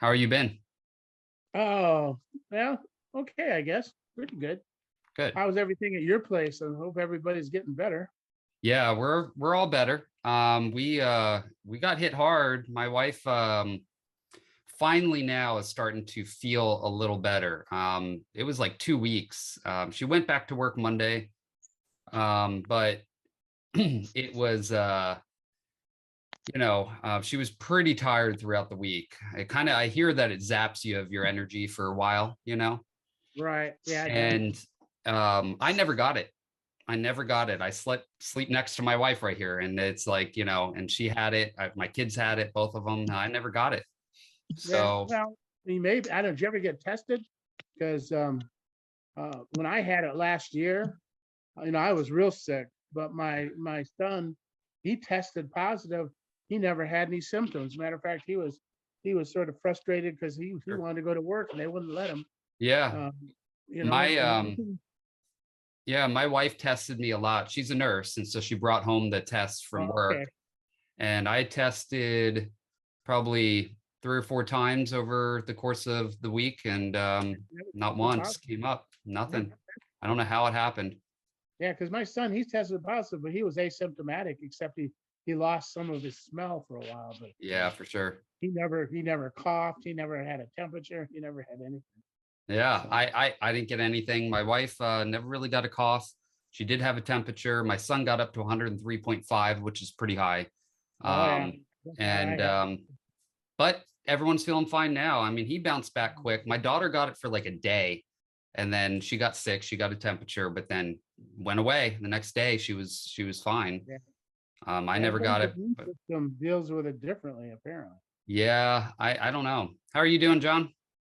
How are you been? Oh, well, okay, I guess. Pretty good. Good. How's everything at your place? I hope everybody's getting better. Yeah, we're all better. We got hit hard. My wife finally now is starting to feel a little better. It was like 2 weeks. She went back to work Monday, but it was she was pretty tired throughout the week. I hear that it zaps you of your energy for a while. Right. Yeah, it does. And I never got it. I never got it. I sleep next to my wife right here, and it's like and she had it. My kids had it, both of them. I never got it. Yeah. So Well, maybe I don't. Did you ever get tested? Because when I had it last year, I was real sick, but my son, he tested positive. He never had any symptoms. Matter of fact, he was sort of frustrated because he sure. wanted to go to work and they wouldn't let him. Yeah, Um, my and yeah, my wife tested me a lot. She's a nurse, and so she brought home the tests from okay. work, and I tested probably 3 or 4 times over the course of the week, and not No once problem. came up. Yeah. Nothing. I don't know how it happened. Yeah, because my son, he tested positive, but he was asymptomatic, except he lost some of his smell for a while. But Yeah, for sure. he never coughed, he never had a temperature, he never had anything. Yeah, So I didn't get anything. My wife never really got a cough. She did have a temperature. My son got up to 103.5, which is pretty high. oh yeah, Um, that's what I and had. but everyone's feeling fine now. I mean, he bounced back quick. My daughter got it for like a day, and then she got sick. She got a temperature, but then went away. The next day, she was fine. Yeah. I never Everybody's got it, immune but system deals with it differently, apparently. yeah, I don't know. How are you doing, John?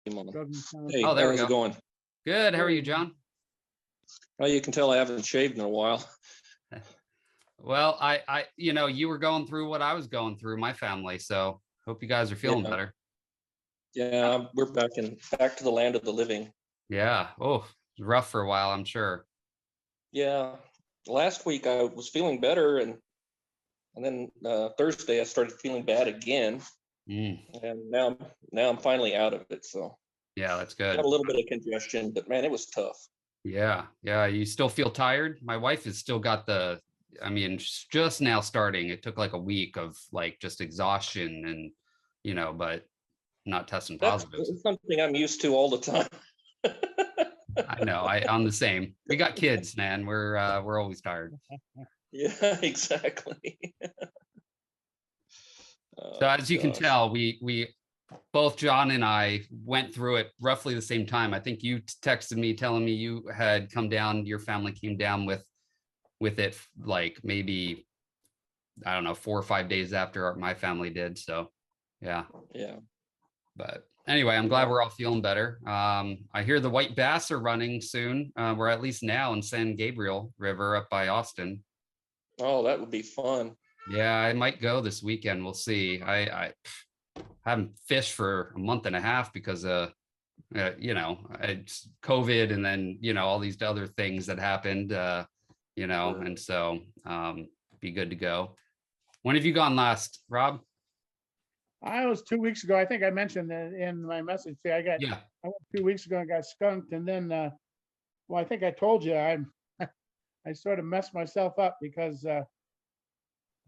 Doesn't sound Hey, Oh, there we how's it go. going? Good. How are you, good. John? Well, you can tell I haven't shaved in a while. Well, you were going through what I was going through, my family. So hope you guys are feeling Yeah, better. yeah, we're back to the land of the living. Yeah. Oh, it was rough for a while, I'm sure. Yeah, last week I was feeling better, and then Thursday I started feeling bad again, Mm, and now I'm finally out of it. So yeah, that's got good. a little bit of congestion, but man, it was tough. Yeah. Yeah. You still feel tired? My wife has still got I mean, just now starting. It took like a week of like just exhaustion and, but not testing That's positive. something I'm used to all the time. I know. I'm the same. We got kids, man. We're always tired. Yeah, exactly. So Oh as you can gosh. tell, we both John and I went through it roughly the same time. I think you texted me telling me you had come down, your family came down with it like maybe I don't know 4 or 5 days after my family did. So yeah, Yeah, but anyway, I'm glad yeah. we're all feeling better. I hear the white bass are running soon. We're at least now in San Gabriel River up by Austin. Oh, that would be fun. Yeah, I might go this weekend. We'll see. I haven't fished for a month and a half because it's COVID and then all these other things that happened. Sure. And so be good to go. When have you gone last, Rob? I was 2 weeks ago. I think I mentioned that in my message. See, Yeah. I went 2 weeks ago and got skunked, and then well, I think I told you I sort of messed myself up because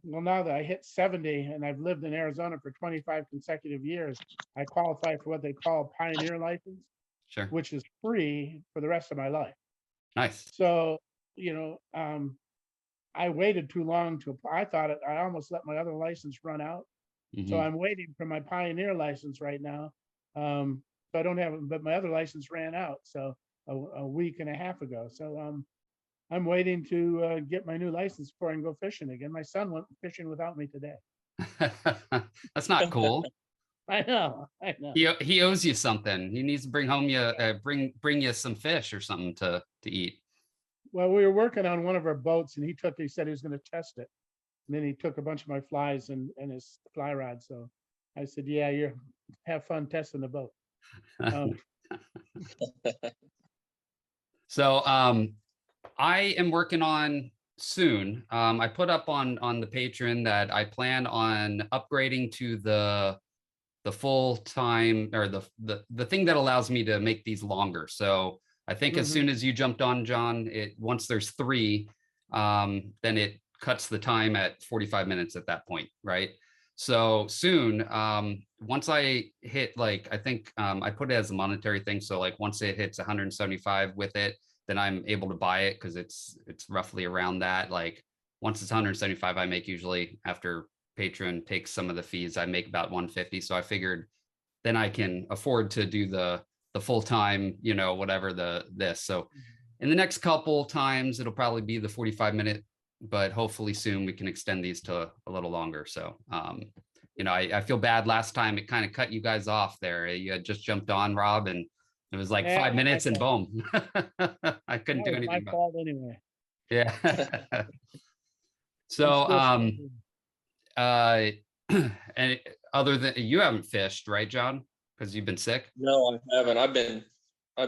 well, now that I hit 70 and I've lived in Arizona for 25 consecutive years, I qualify for what they call pioneer license, Sure. which is free for the rest of my life. Nice. So, I waited too long to apply. I almost let my other license run out. So Hmm. I'm waiting for my pioneer license right now. So I don't have it, but my other license ran out. So a week and a half ago. So I'm waiting to get my new license before I can go fishing again. My son went fishing without me today. That's not cool. I know, I know. He owes you something. He needs to bring home you bring you some fish or something to eat. Well, we were working on one of our boats, and he said he was going to test it. And then he took a bunch of my flies and his fly rod. So I said, "Yeah, you have fun testing the boat." Um, So I am working on soon. I put up on the Patreon that I plan on upgrading to the the full time, or the thing that allows me to make these longer. So I think as soon as you jumped on, John, once there's 3, then it cuts the time at 45 minutes at that point, right? So soon, once I hit, like, I think I put it as a monetary thing. So like once it hits 175 with it, then I'm able to buy it, because it's roughly around that. Like once it's 175, I make, usually after Patreon takes some of the fees, I make about 150. So I figured then I can afford to do the full time, whatever this. So in the next couple times, it'll probably be the 45-minute, but hopefully soon we can extend these to a little longer. So, I feel bad last time it kind of cut you guys off there. You had just jumped on, Rob, and it was like Yeah, 5 minutes and fault. boom. I couldn't That do was my anything about fault anyway. it. Yeah. So, I'm still and other than, you haven't fished, right, John? Because you've been sick? No, I haven't. I've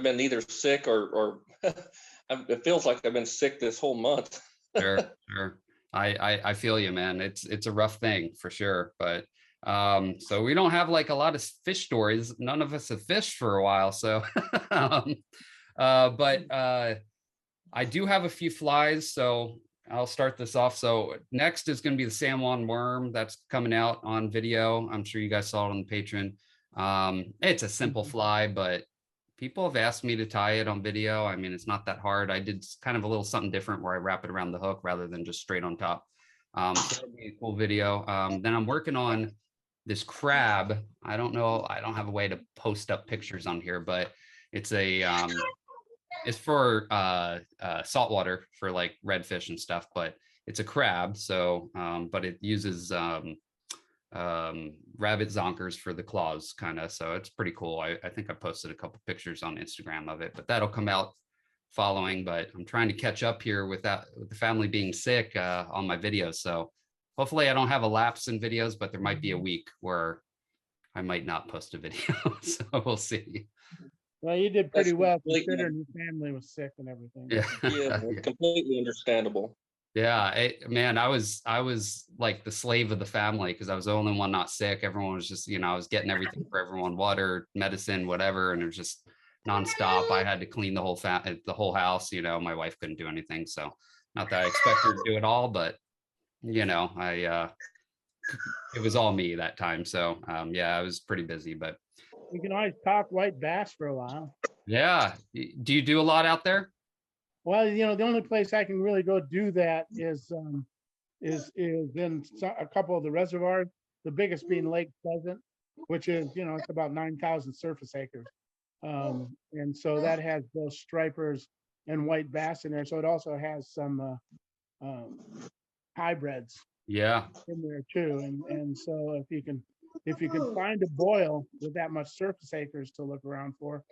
been either sick or it feels like I've been sick this whole month. Sure, sure. I feel you, man. It's a rough thing for sure. But so we don't have like a lot of fish stories. None of us have fished for a while. So but I do have a few flies, so I'll start this off. So next is going to be the Juan Worm that's coming out on video. I'm sure you guys saw it on the Patreon. It's a simple fly, but people have asked me to tie it on video. I mean, it's not that hard. I did kind of a little something different where I wrap it around the hook rather than just straight on top. So that'll be a cool video. Then I'm working on this crab. I don't know. I don't have a way to post up pictures on here, but it's it's for saltwater for like redfish and stuff, but it's a crab. So, but it uses rabbit zonkers for the claws, kind of. So it's pretty cool. I think I posted a couple pictures on Instagram of it, but that'll come out following. But I'm trying to catch up here with the family being sick on my videos. So hopefully I don't have a lapse in videos, but there might be a week where I might not post a video. So we'll see. Well, you did pretty That's well completely- considering your family was sick and everything. Yeah. Yeah, completely understandable. Yeah, man, I was like the slave of the family, because I was the only one not sick. Everyone was just, I was getting everything for everyone, water, medicine, whatever, and it was just nonstop. I had to clean the whole house. My wife couldn't do anything, so not that I expect her to do it all, but I it was all me that time. So yeah, I was pretty busy, but We can always talk white bass for a while. yeah. Do you do a lot out there? Well, the only place I can really go do that is in a couple of the reservoirs, the biggest being Lake Pleasant, which is, it's about 9,000 surface acres. And so that has both stripers and white bass in there. So it also has some hybrids Yeah. in there too. And so if you can find a boil with that much surface acres to look around for,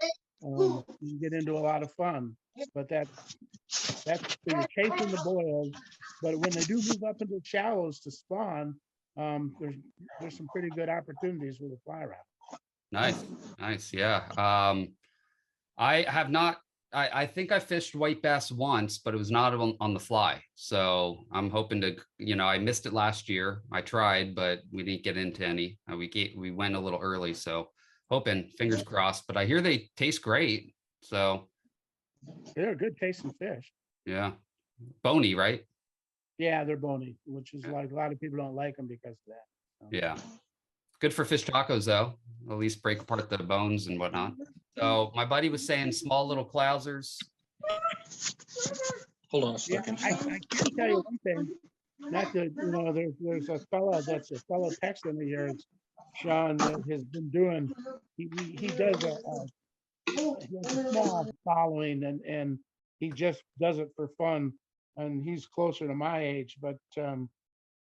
you can get into a lot of fun. But that's so you're chasing the boils. But when they do move up into shallows to spawn, there's some pretty good opportunities with a fly wrap. Nice. Yeah. I have not. I think I fished white bass once, but it was not on the fly. So I'm hoping to, I missed it last year. I tried, but we didn't get into any. We went a little early, so hoping, fingers crossed. But I hear they taste great. So They're a good tasting fish. yeah, bony, right? Yeah, they're bony, which is like a lot of people don't like them because of that. So. Yeah. Good for fish tacos, though. At least break apart the bones and whatnot. So my buddy was saying small little clousers. Hold on a Yeah, second. I can tell you one thing. Not that, there's a fellow Texan here, Sean, that has been doing, he does he has a small following and he just does it for fun. And he's closer to my age, but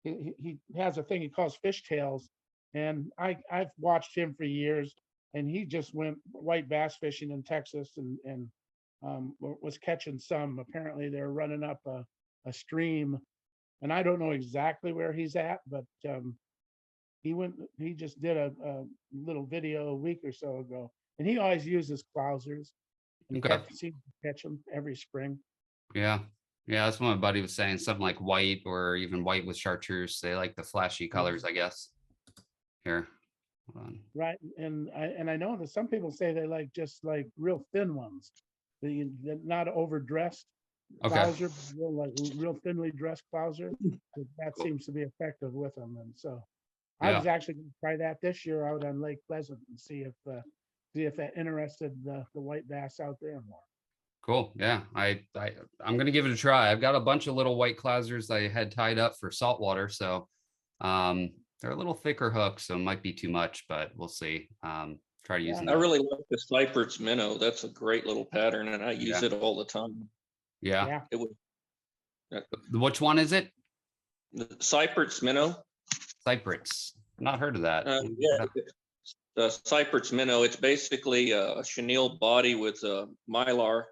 he has a thing he calls fishtails. And I've watched him for years, and he just went white bass fishing in Texas and was catching some. Apparently they're running up a stream, and I don't know exactly where he's at, but he just did a little video a week or so ago, and he always uses clousers and Okay. seems to catch them every spring. Yeah. That's what my buddy was saying. Something like white, or even white with chartreuse. They like the flashy colors, I guess. Here. Hold on. Right, and I know that some people say they like just like real thin ones, the not overdressed Okay, clouser, real thinly dressed clouser. That cool. seems to be effective with them, and so I Yeah, was actually going to try that this year out on Lake Pleasant and see if that interested the white bass out there more. cool. Yeah, I'm gonna give it a try. I've got a bunch of little white clousers I had tied up for saltwater, so they're a little thicker hooks, so it might be too much, but we'll see. Try using I the really like the Cypress Minnow. That's a great little pattern, and I use yeah, it all the time. yeah. Yeah, It would Which one is it? the Cypress Minnow. Cypress. Not heard of that. Yeah, the Cypress Minnow. It's basically a chenille body with a mylar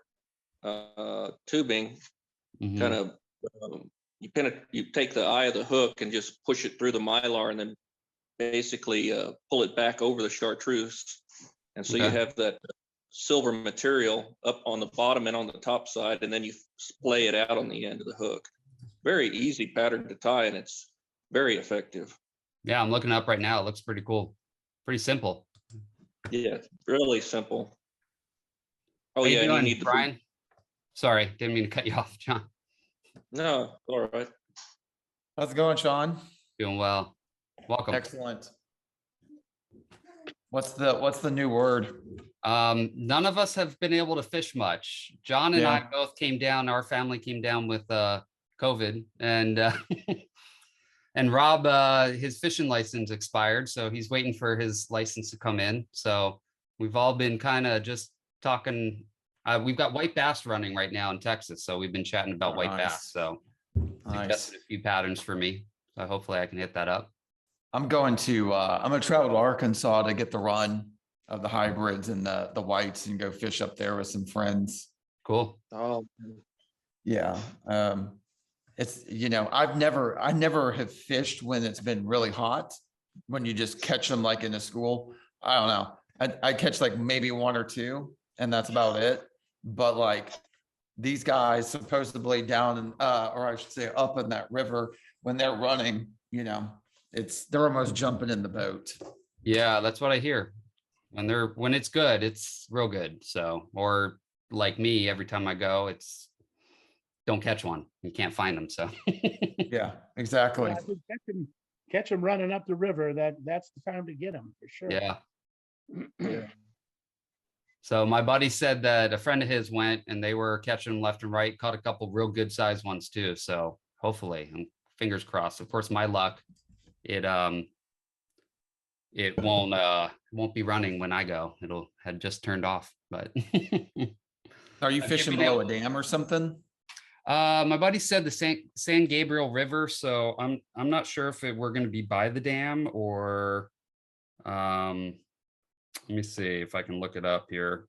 tubing. Mhm. Kind of you take the eye of the hook and just push it through the mylar, and then basically pull it back over the chartreuse, and so you Okay. have that silver material up on the bottom and on the top side, and then you splay it out on the end of the hook. Very easy pattern to tie, and it's very effective. Yeah, I'm looking up right now. It looks pretty cool. Pretty simple. Yeah, really simple. Oh How you yeah, and you doing, need the Brian? Sorry, didn't mean to cut you off, John. no, all right. How's it going, Sean? Doing well. Welcome. Excellent. What's the new word? None of us have been able to fish much. John and I Yeah. both came down. Our family came down with COVID, and and Rob, his fishing license expired, so he's waiting for his license to come in. So we've all been kind of just talking. We've got white bass running right now in Texas, so we've been chatting about Oh, white nice. bass. So Nice. suggested a few patterns for me. So hopefully I can hit that up. I'm going to travel to Arkansas to get the run of the hybrids and the whites and go fish up there with some friends. Cool. Oh, Yeah. It's, I never have fished when it's been really hot, when you just catch them like in a school. I don't know. I catch like maybe one or two, and that's about it. But like these guys supposedly down in, or I should say up in that river, when they're running, they're almost jumping in the boat. Yeah, that's what I hear. When it's good, it's real good. So, or like me, every time I go, it's don't catch one. You can't find them. So Yeah, exactly. yeah, I think catch them running up the river. That's the time to get them for sure. yeah. Yeah. So my buddy said that a friend of his went and they were catching them left and right, caught a couple real good sized ones too. So hopefully, and fingers crossed. Of course, my luck, it won't be running when I go. It'll had just turned off. But Are you I've fishing been below able- a dam or something? my buddy said the San Gabriel River. So I'm not sure if we're going to be by the dam or let me see if I can look it up here.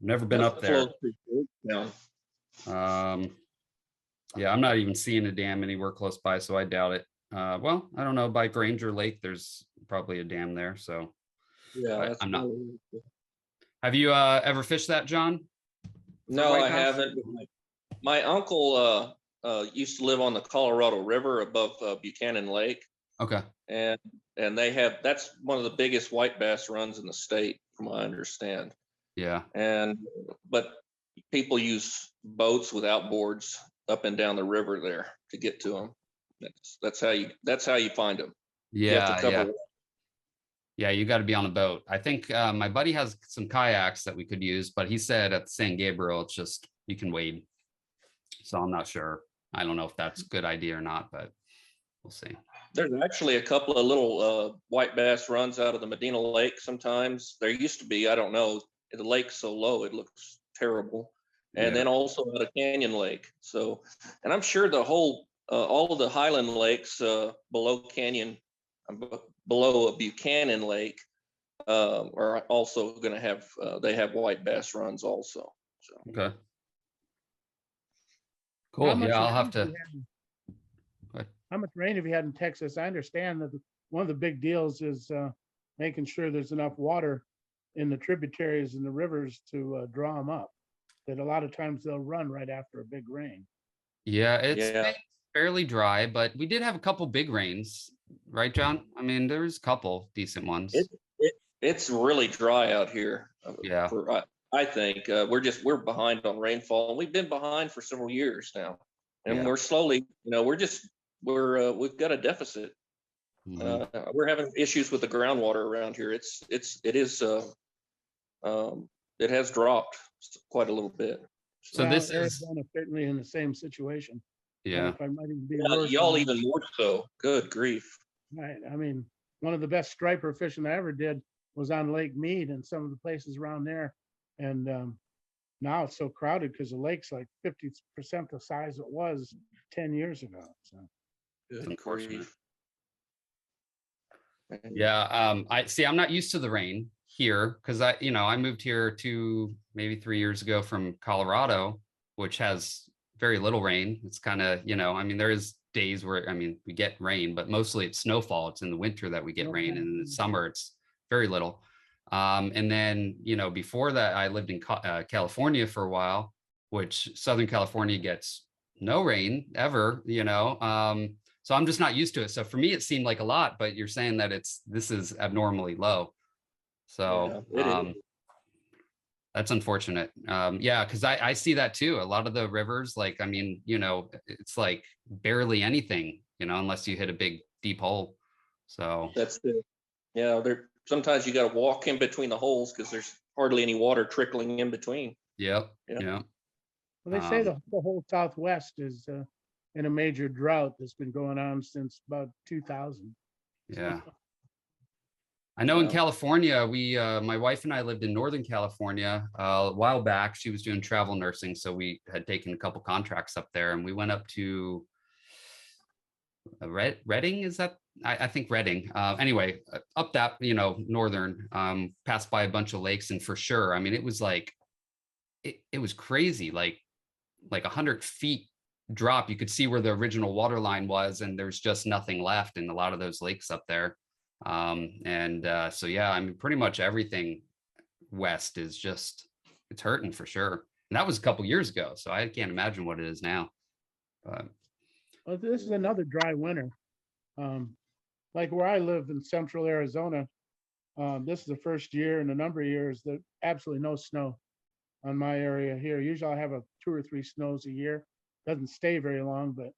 Never been up there. Yeah. Yeah, I'm not even seeing a dam anywhere close by, so I doubt it. Well, I don't know. By Granger Lake, there's probably a dam there. So Yeah, I'm not. Have you ever fished that, John? No, white I bass? haven't. My uncle used to live on the Colorado River above Buchanan Lake, Okay. and that's one of the biggest white bass runs in the state, from what I understand. Yeah. But people use boats with outboards up and down the river there to get to them. That's how you find them. You have Yeah. to cover Yeah. Yeah, you got to be on a boat. I think my buddy has some kayaks that we could use, but he said at San Gabriel, it's just you can wade. So I'm not sure. I don't know if that's a good idea or not, but we'll see. There's actually a couple of little white bass runs out of the Medina Lake sometimes. There used to be, I don't know, the lake's so low, it looks terrible. And Yeah. then also out of Canyon Lake. So, and I'm sure the whole, all of the Highland lakes below Buchanan Lake are also going to have, they have white bass runs also. So. Okay. Cool. Yeah, I'll have to. How much rain have you had in Texas? I understand that one of the big deals is making sure there's enough water in the tributaries and the rivers to draw them up. That a lot of times they'll run right after a big rain. Yeah, it's Yeah. been fairly dry, but we did have a couple big rains right, John? I mean, there's a couple decent ones. It's really dry out here. Yeah. I think we're behind on rainfall, and we've been behind for several years now, and Yeah. we're slowly, we've got a deficit. Mhm. We're having issues with the groundwater around here. It has dropped quite a little bit. So Well, this is, Arizona certainly in the same situation. And yeah, if I might even be Yeah, worse. y'all even more so. Good grief. Right. I mean, one of the best striper fishing I ever did was on Lake Mead and some of the places around there. And now it's so crowded because the lake's like 50% the size it was 10 years ago. So Good unfortunate. grief. yeah. I see, I'm not used to the rain here because I moved here maybe 3 years ago from Colorado, which has very little rain. It's kind of, I mean, there is days where, I mean, we get rain, but mostly it's snowfall. It's in the winter that we get rain, and in the summer it's very little. And then, before that, I lived in California for a while, which Southern California gets no rain ever, so I'm just not used to it. So for me, it seemed like a lot, but you're saying that this is abnormally low. So Yeah, it is. that's unfortunate. Yeah, because I see that too. A lot of the rivers, like, I mean, it's like barely anything, unless you hit a big deep hole. So That's the, yeah, sometimes you got to walk in between the holes because there's hardly any water trickling in between. yep, Yeah. yeah. well, they say the whole Southwest is in a major drought that's been going on since about 2000. Yeah. I know in Yeah. California, my wife and I lived in Northern California a while back. She was doing travel nursing, so we had taken a couple contracts up there, and we went up to Redding. Is that? I think Redding. Anyway, up that northern, passed by a bunch of lakes, and for sure, I mean, it was like it was crazy, like 100 feet drop. You could see where the original water line was, and there's just nothing left in a lot of those lakes up there. So yeah, I mean, pretty much everything west is it's hurting for sure. And that was a couple years ago, so I can't imagine what it is now. But Well, this is another dry winter. Like where I live in central Arizona, this is the first year in a number of years that absolutely no snow on my area here. Usually I have 2 or 3 snows a year. Doesn't stay very long, but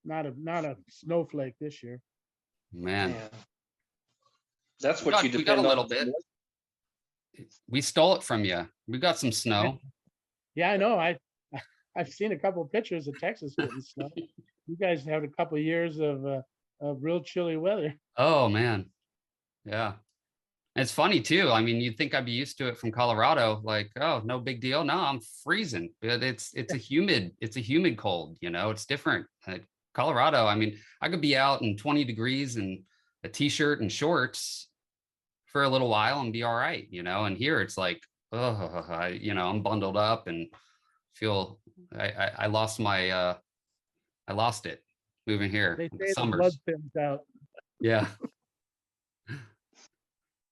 not a snowflake this year. man, Yeah. That's what you we got depend a on. little bit. We stole it from you. We got some snow. Yeah, I know. I've seen a couple of pictures of Texas getting snow. You guys have a couple of years of real chilly weather. Oh man, yeah. It's funny too. I mean, you'd think I'd be used to it from Colorado, like, oh, no big deal. No, I'm freezing. But it's a humid cold, it's different. Colorado, I mean, I could be out in 20 degrees and a t-shirt and shorts for a little while and be all right, and here it's like, oh, I'm bundled up and feel I lost I lost it moving here. They say the Summers. blood thins out. Yeah.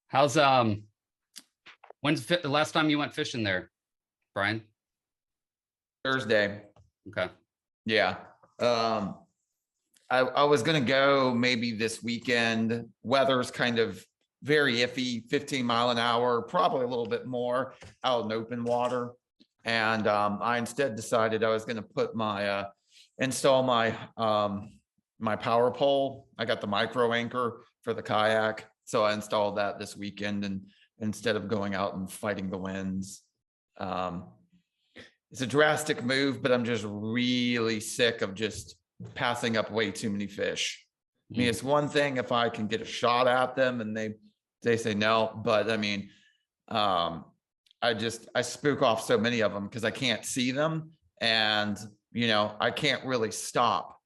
How's when's the last time you went fishing there, Brian? Thursday. Okay. Yeah. I was gonna go maybe this weekend. Weather's kind of very iffy, 15 mile an hour, probably a little bit more out in open water. And I instead decided I was gonna put my install my my power pole. I got the micro anchor for the kayak. So I installed that this weekend, and instead of going out and fighting the winds. It's a drastic move, but I'm just really sick of just passing up way too many fish. I mean, it's one thing if I can get a shot at them and they say no, but I mean, I spook off so many of them because I can't see them, and I can't really stop.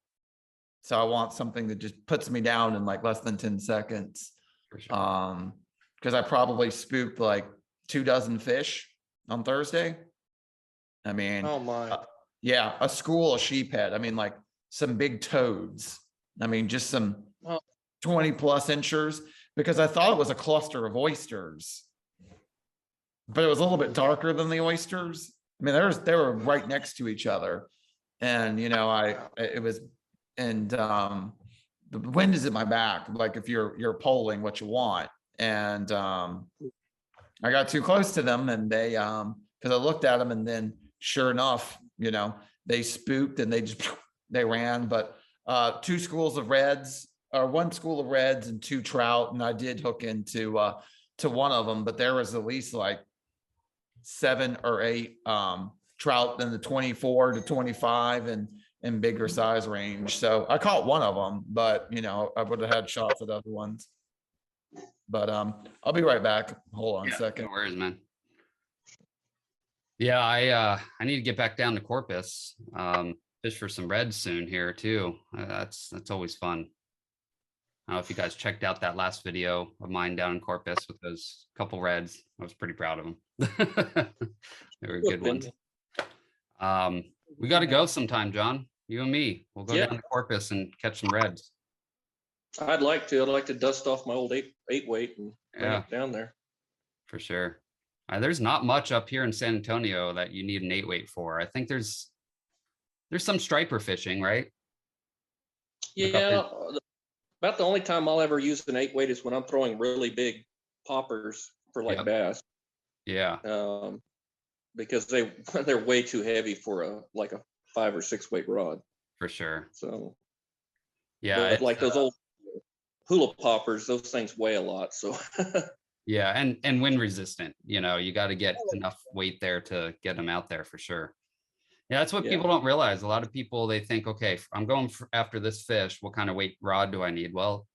So I want something that just puts me down in like less than 10 seconds. For sure. Because I probably spooked like 24 fish on Thursday. I mean, Oh my. Yeah, a school of sheephead. I mean, like some big toads. I mean, just some 20 plus inchers, because I thought it was a cluster of oysters, but it was a little bit darker than the oysters. I mean, they were right next to each other, and the wind is at my back, like if you're polling what you want. And I got too close to them, and they because I looked at them, and then sure enough, they spooked and they just they ran. But two schools of reds, or one school of reds and two trout, and I did hook into to one of them, but there was at least like 7 or 8 trout in the 24 to 25 and bigger size range. So I caught one of them, but I would have had shots at other ones. But I'll be right back. Hold on a second. No worries, man. Yeah, I need to get back down to Corpus. Fish for some reds soon here too. That's always fun. I don't know if you guys checked out that last video of mine down in Corpus with those couple reds. I was pretty proud of them. They were good ones. We got to go sometime, John. You and me. We'll go down to Corpus and catch some reds. I'd like to dust off my old eight weight and bring it down there. For sure. There's not much up here in San Antonio that you need an 8 weight for. I think there's some striper fishing, right? Yeah. About the only time I'll ever use an 8 weight is when I'm throwing really big poppers for like bass. Yeah. Because they're way too heavy for a 5 or 6 weight rod. For sure. So yeah, like those old hula poppers, those things weigh a lot. So yeah, and wind resistant. You got to get enough weight there to get them out there for sure. Yeah, that's what people don't realize. A lot of people, they think, okay, I'm going after this fish. What kind of weight rod do I need? Well,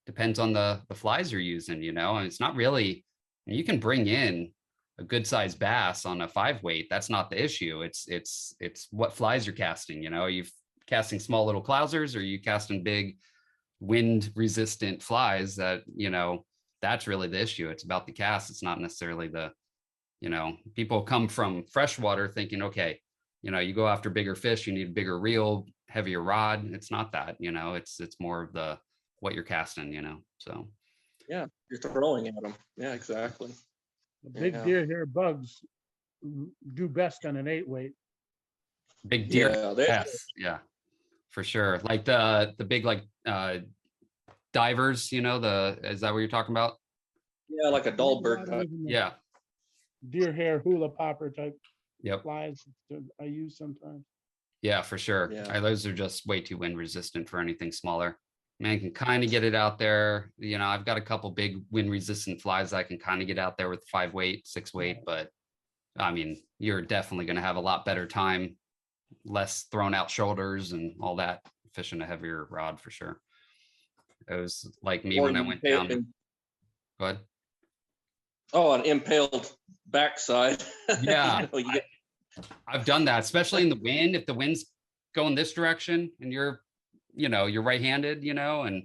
depends on the flies you're using, and it's not really, you can bring in a good sized bass on a 5 weight. That's not the issue. It's what flies you're casting. Are you casting small little clousers, or are you casting big wind resistant flies? That's really the issue. It's about the cast. It's not necessarily people come from freshwater thinking, okay, you go after bigger fish, you need a bigger reel, heavier rod. It's not that, it's more of what you're casting, so. Yeah, you're throwing at them. Yeah, exactly. The big deer hair bugs do best on an 8 weight. Big deer, yes, yeah, for sure. Like the big divers, is that what you're talking about? Yeah, like a dull bird type. Yeah. Deer hair hula popper type flies I use sometimes. Yeah, for sure. Yeah. Those are just way too wind resistant for anything smaller. Man can kind of get it out there. I've got a couple big wind resistant flies I can kind of get out there with 5 weight, 6 weight, but I mean, you're definitely going to have a lot better time, less thrown out shoulders and all that, fishing a heavier rod for sure. It was like me when I went down. Go ahead. Oh, an impaled backside. Yeah. I've done that, especially in the wind. If the wind's going this direction and you're right-handed, and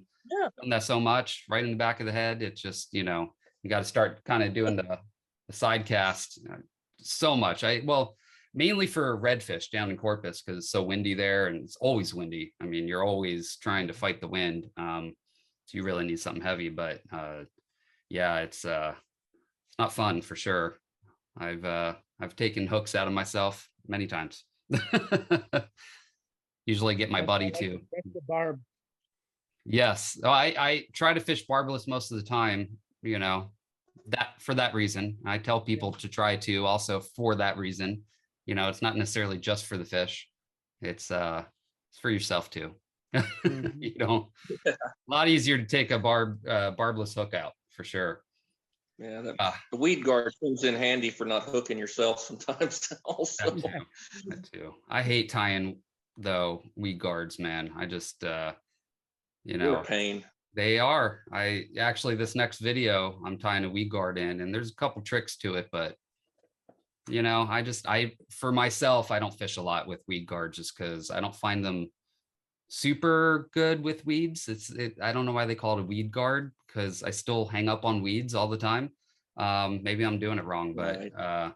done that so much right in the back of the head, it's just, you got to start kind of doing the side cast so much. Mainly for redfish down in Corpus because it's so windy there, and it's always windy. I mean, you're always trying to fight the wind. So you really need something heavy, but it's not fun for sure. I've taken hooks out of myself many times. Usually get my buddy too. That's the barb. Yes. I try to fish barbless most of the time, that for that reason. I tell people to try to also for that reason. It's not necessarily just for the fish. It's for yourself too. A lot easier to take a barbless hook out for sure. Yeah, the weed guard comes in handy for not hooking yourself sometimes also. That too. I hate tying weed guards, man. I just They're a pain. They are. This next video I'm tying a weed guard in, and there's a couple tricks to it, but for myself, I don't fish a lot with weed guards just because I don't find them super good with weeds. I don't know why they call it a weed guard because I still hang up on weeds all the time. Maybe I'm doing it wrong, but right.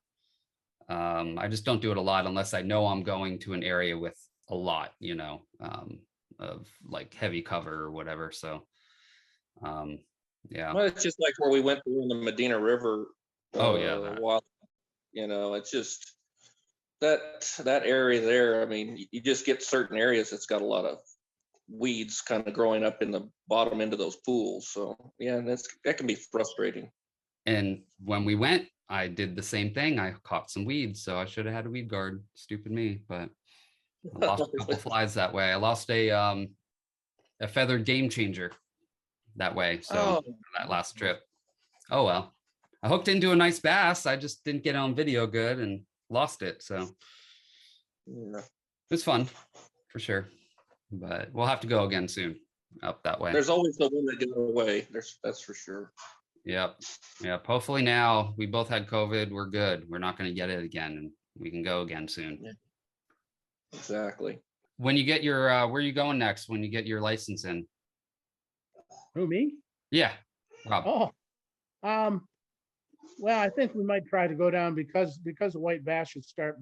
I just don't do it a lot unless I know I'm going to an area with a lot, of like heavy cover or whatever. So, yeah. Well, it's just like where we went through in the Medina River. It's just that area there. I mean, you just get certain areas that's got a lot of weeds kind of growing up in the bottom end of those pools. So yeah, that can be frustrating. And when we went, I did the same thing. I caught some weeds, so I should have had a weed guard. Stupid me, but I lost a couple flies that way. I lost a feathered game changer that way. So that last trip. Oh well. I hooked into a nice bass. I just didn't get it on video good and lost it. So Yeah. it was fun for sure. But we'll have to go again soon up that way. There's always the one that got away. That's for sure. Yep. Yep. Hopefully now we both had COVID. We're good. We're not going to get it again, and we can go again soon. Yeah. Exactly. When you get your, where are you going next? When you get your license in? Who, me? Yeah. Rob. Oh, well, I think we might try to go down because the white bass should start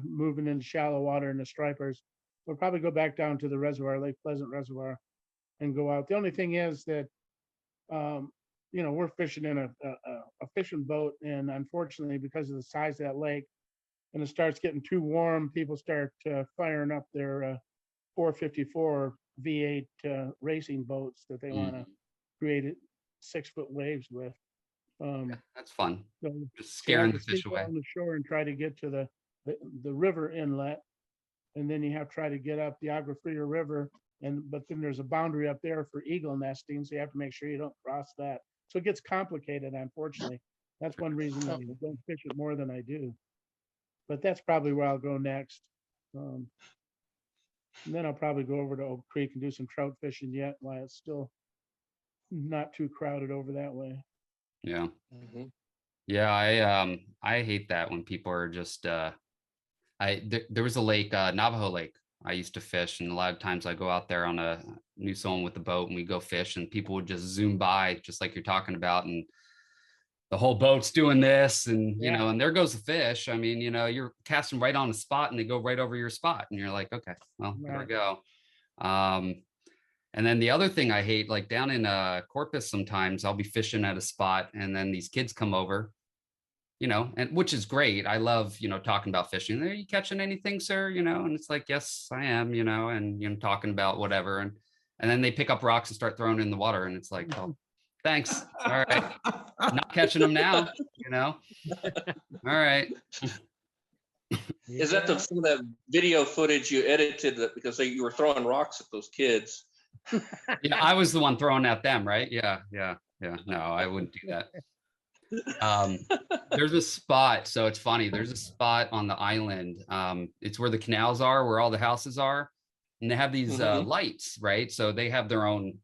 moving into shallow water and the stripers. We'll probably go back down to the reservoir, Lake Pleasant Reservoir, and go out. The only thing is that, we're fishing in a fishing boat, and unfortunately, because of the size of that lake, when it starts getting too warm, people start firing up their 454 V8 racing boats that they want to create 6-foot waves with. That's fun. So Just you have scaring to the fish stay away. on the shore and try to get to the river inlet, and then you have to try to get up the Agua Fria River, but then there's a boundary up there for eagle nesting, so you have to make sure you don't cross that. So it gets complicated, unfortunately. That's one reason I don't fish it more than I do. But that's probably where I'll go next. And then I'll probably go over to Oak Creek and do some trout fishing yet while it's still not too crowded over that way. Yeah. Mhm. Yeah. I hate that when people are just, there was a lake, Navajo Lake. I used to fish, and a lot of times I go out there on a New Zealand with the boat, and we go fish, and people would just zoom by, just like you're talking about, and the whole boat's doing this, and Yeah. and there goes the fish. I mean, you're casting right on the spot, and they go right over your spot, and you're like, okay, well, there we Right. go. And then the other thing I hate, like down in Corpus, sometimes I'll be fishing at a spot, and then these kids come over, and which is great. I love, talking about fishing. Are you catching anything, sir? And it's like, yes, I am, and talking about whatever. And then they pick up rocks and start throwing in the water. And it's like, oh, thanks. All right. Not catching them now, All right. Is that some of that video footage you edited because you were throwing rocks at those kids? Yeah, I was the one throwing at them, right? Yeah. No, I wouldn't do that. There's a spot, so it's funny. There's a spot on the island. It's where the canals are, where all the houses are, and they have these lights, right? So they have their own,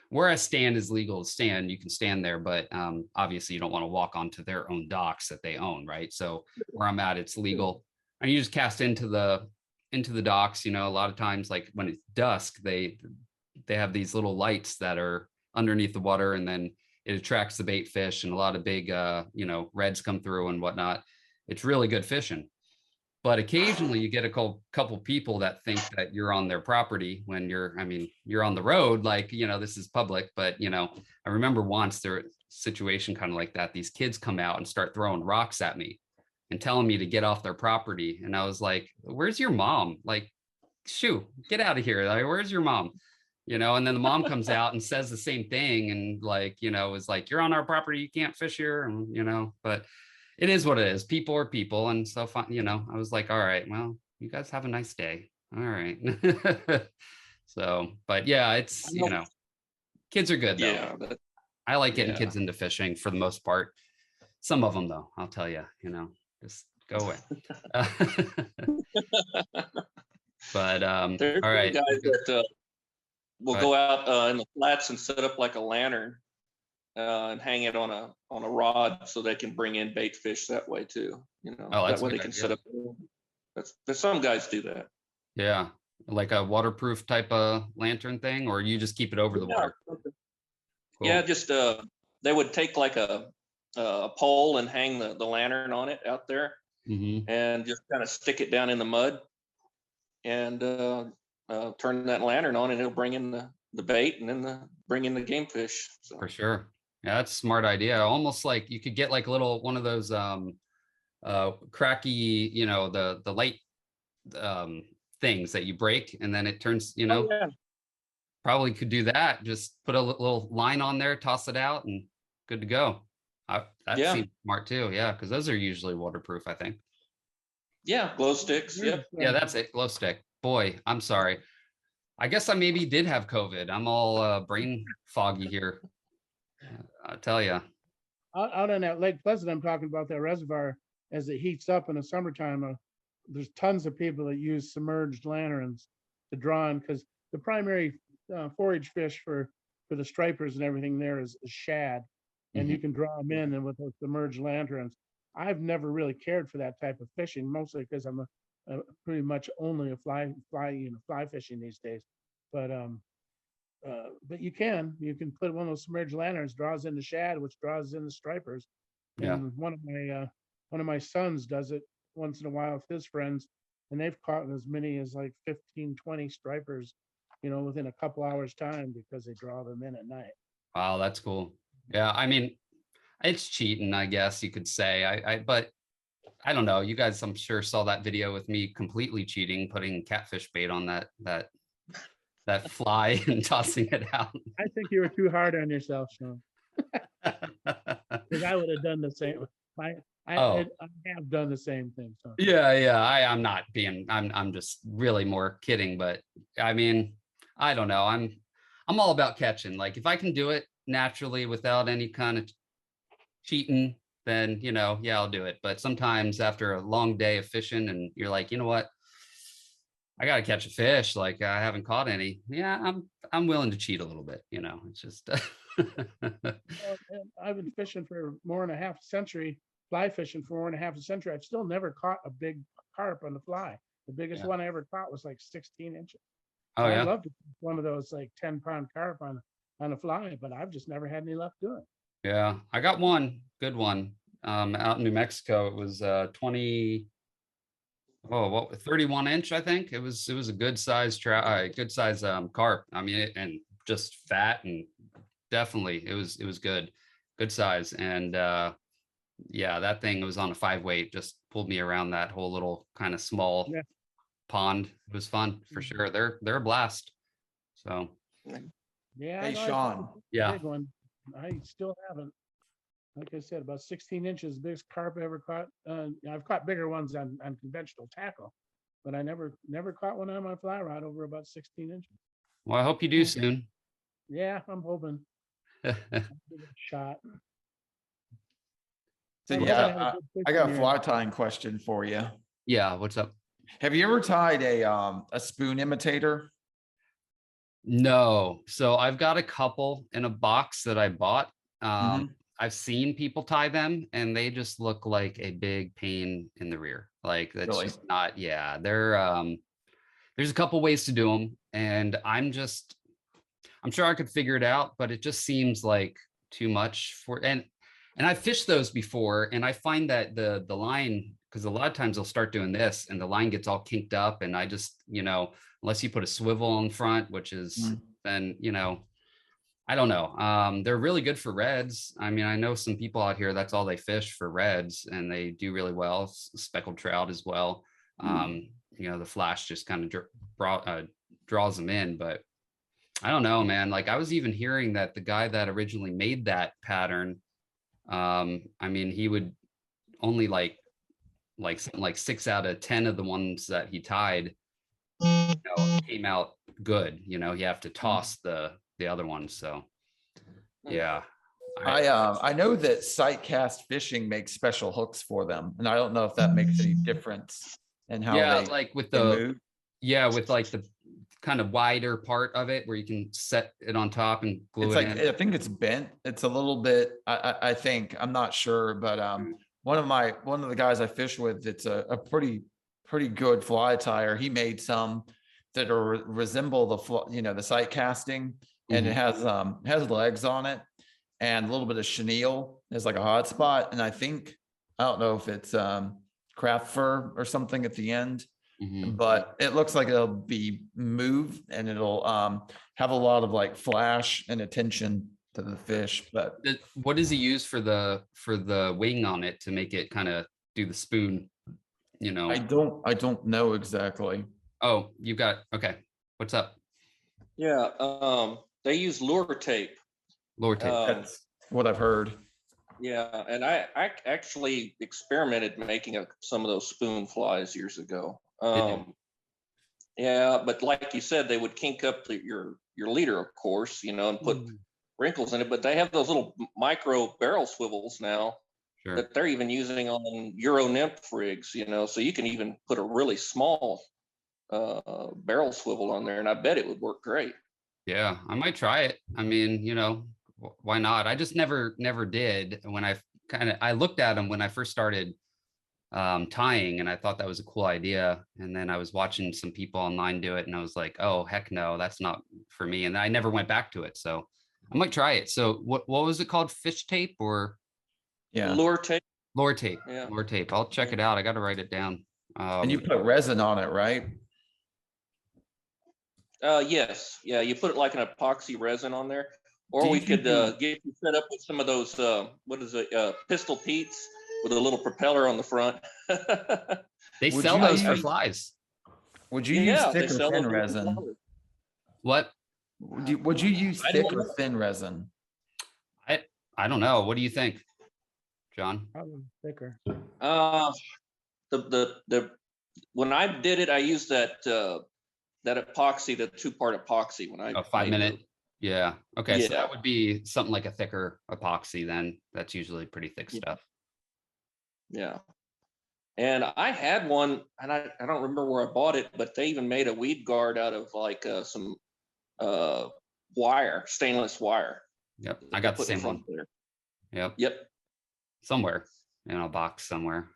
where a stand is legal to stand, you can stand there, but obviously you don't want to walk onto their own docks that they own, right? So where I'm at, it's legal, and you just cast into the docks. A lot of times, like when it's dusk, they have these little lights that are underneath the water, and then it attracts the bait fish, and a lot of big, reds come through and whatnot. It's really good fishing. But occasionally you get a couple people that think that you're on their property when you're on the road, like, this is public. But, I remember once there was a situation kind of like that. These kids come out and start throwing rocks at me and telling me to get off their property. And I was like, where's your mom? Like, shoo, get out of here. Like, where's your mom? And then the mom comes out and says the same thing, and is like, you're on our property, you can't fish here, and but it is what it is. People are people, and so fun. I was like, all right, well, you guys have a nice day. All right. So, but yeah, it's kids are good though. Yeah, I like getting kids into fishing for the most part. Some of them though, I'll tell you, just go away. But there's all right, guys that will go out in the flats and set up like a lantern and hang it on a rod so they can bring in bait fish that way too. That way they can set up. There's some guys do that. Yeah, like a waterproof type of lantern thing, or you just keep it over the water. Cool. Yeah, just they would take like a pole and hang the lantern on it out there, and just kind of stick it down in the mud, and turn that lantern on, and it'll bring in the bait, and then bring in the game fish. So. For sure. Yeah, that's a smart idea. Almost like you could get like one of those cracky, the light things that you break and then it turns, Oh, yeah. probably could do that. Just put a little line on there, toss it out, and good to go. That Yeah. seems smart too. Yeah, because those are usually waterproof, I think. Yeah, glow sticks. Yep. Yeah, that's it. Glow stick. Boy, I'm sorry. I guess I maybe did have COVID. I'm all brain foggy here. I tell you. Out on that Lake Pleasant, I'm talking about that reservoir, as it heats up in the summertime, there's tons of people that use submerged lanterns to draw in, because the primary forage fish for the stripers and everything there is shad, and you can draw them in and with those submerged lanterns. I've never really cared for that type of fishing, mostly because I'm a pretty much only a fly fishing these days. But you can put one of those submerged lanterns, draws in the shad, which draws in the stripers. Yeah. And one of my sons does it once in a while with his friends, and they've caught as many as like 15, 20 stripers, within a couple hours time, because they draw them in at night. Wow, that's cool. Yeah, I mean, it's cheating, I guess you could say. But I don't know. You guys, I'm sure, saw that video with me completely cheating, putting catfish bait on that fly and tossing it out. I think you were too hard on yourself, Sean. Because I would have done the same. I have done the same thing. So. Yeah. I'm not being. I'm just really more kidding. But I mean, I don't know. I'm all about catching. Like if I can do it naturally without any kind of cheating, then yeah, I'll do it. But sometimes after a long day of fishing, and you're like, you know what? I got to catch a fish. Like I haven't caught any. Yeah, I'm willing to cheat a little bit. It's just. I've been fishing for more than a half century, fly fishing for more than a half a century. I've still never caught a big carp on the fly. The biggest one I ever caught was like 16 inches. Oh yeah. I'd love to catch one of those like 10-pound carp on a fly, but I've just never had any luck doing it. Yeah, I got one good one out in New Mexico. It was 31 inch, I think. It was a good size carp. I mean, and just fat, and definitely it was good size. And yeah, that thing was on a 5-weight, just pulled me around that whole little kind of small pond. It was fun for sure. They're a blast. So yeah. Hey, Sean. Yeah. Big one. I still haven't. Like I said, about 16 inches, biggest carp I ever caught. I've caught bigger ones on conventional tackle, but I never caught one on my fly rod over about 16 inches. Well, I hope you do soon. Yeah, I'm hoping. Shot. So yeah, I got a fly tying question for you. Yeah, what's up? Have you ever tied a spoon imitator? No. So I've got a couple in a box that I bought. I've seen people tie them and they just look like a big pain in the rear. Like that's Really? just not, yeah, there's a couple ways to do them, and I'm sure I could figure it out, but it just seems like too much and I've fished those before, and I find that the line, because a lot of times they'll start doing this and the line gets all kinked up, and I just, unless you put a swivel in front, which is then, I don't know. They're really good for reds. I mean, I know some people out here, that's all they fish for reds, and they do really well. Speckled trout as well. The flash just kind of draws them in, but I don't know, man. Like I was even hearing that the guy that originally made that pattern, I mean, he would only like something like 6 out of 10 of the ones that he tied, came out good. You have to toss the other ones. So yeah. I know that sight cast fishing makes special hooks for them, and I don't know if that makes any difference in how they like with move. with like the kind of wider part of it where you can set it on top and glue it in. I think it's bent. It's a little bit, I think, I'm not sure, but one of the guys I fish with, it's a pretty good fly tire. He made some that resemble the sight casting, and it has legs on it and a little bit of chenille as like a hot spot. And I don't know if it's craft fur or something at the end, but it looks like it'll be moved, and it'll have a lot of like flash and attention to the fish. But what does he use for the wing on it to make it kind of do the spoon? I don't know exactly. Oh, you got, okay. What's up? Yeah, they use lure tape. Lower tape. That's what I've heard. Yeah, and I actually experimented making some of those spoon flies years ago. Did you? Yeah, but like you said, they would kink up your leader, of course, and put wrinkles in it. But they have those little micro barrel swivels now Sure. that they're even using on Euro nymph rigs, so you can even put a really small barrel swivel on there, and I bet it would work great. Yeah, I might try it. I mean, why not? I just never did. When I looked at them when I first started tying, and I thought that was a cool idea. And then I was watching some people online do it, and I was like, oh, heck no, that's not for me. And I never went back to it. So I might try it. So what was it called? Fish tape or Yeah. Lure tape. lure tape? Yeah. Lure tape. I'll check it out. I got to write it down. And you put resin on it, right? Yes. Yeah, you put it like an epoxy resin on there. Or Do we you could do- get you set up with some of those, what is it, Pistol Pete's with a little propeller on the front. They Would sell you those for use- flies. Would you use Yeah, they thick or sell thin those. resin? What? Would you use I thick don't or know. thin resin? I don't know. What do you think, John? Probably thicker. The when I did it, I used that epoxy, the 2-part epoxy when I A 5-minute. Yeah. Okay. So Yeah. that would be something like a thicker epoxy then. That's usually pretty thick Yeah. stuff. Yeah. And I had one, and I don't remember where I bought it, but they even made a weed guard out of like some wire, stainless wire. Yep. I got the Put in same one. front there. Yep. Yep. Somewhere in a box somewhere.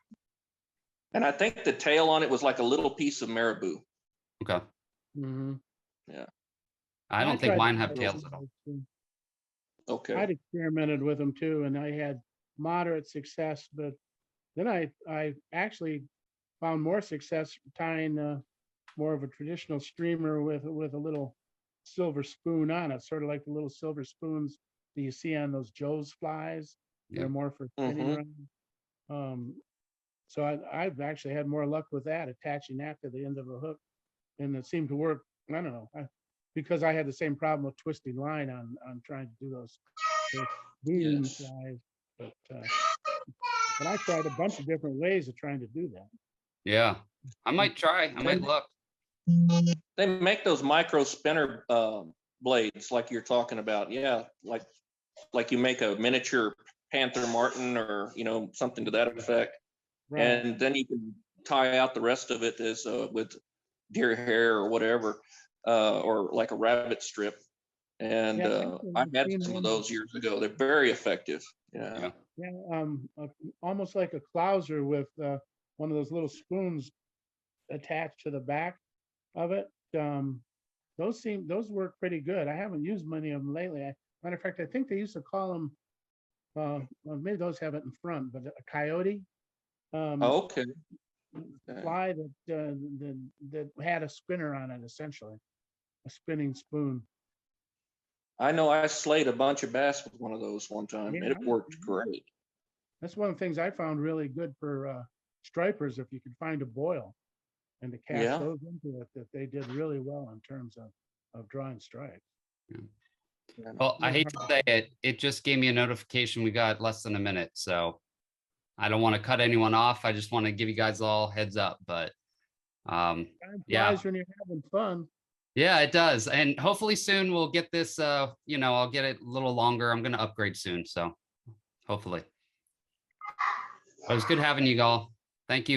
And I think the tail on it was like a little piece of marabou. Okay. Mhm. I don't think tried mine to have do tails those at all. too. Okay. I'd experimented with them too, and I had moderate success, but then I actually found more success tying more of a traditional streamer with a little silver spoon on it, sort of like the little silver spoons that you see on those Joe's flies. Yeah. They're more for spinning around. So I've actually had more luck with that, attaching that to the end of a hook, and it seemed to work. I don't know, because I had the same problem with twisting line on trying to do those beam Yes. flies, but I tried a bunch of different ways of trying to do that. Yeah. I might try. I might look. They make those micro spinner blades like you're talking about. Yeah, like you make a miniature Panther Martin or something to that effect, Right. and then you can tie out the rest of it as with deer hair or whatever, or like a rabbit strip. And Yeah, I had some of those years ago. They're very effective. Yeah. Yeah, almost like a clouser with one of those little spoons attached to the back of it. Those work pretty good. I haven't used many of them lately. Matter of fact, I think they used to call them. Well, maybe those have it in front, but a coyote Okay. fly that had a spinner on it, essentially, a spinning spoon. I know I slayed a bunch of bass with one of those one time, Yeah, and it worked great. That's one of the things I found really good for stripers, if you could find a boil and to cast Yeah. those into it, that they did really well in terms of drawing stripes. Yeah. Well, I hate to say it. It just gave me a notification. We got less than a minute. So I don't want to cut anyone off. I just want to give you guys all heads up. But Time yeah. flies when you're having fun. Yeah, it does. And hopefully soon we'll get this, I'll get it a little longer. I'm going to upgrade soon. So hopefully. It was good having you all. Thank you.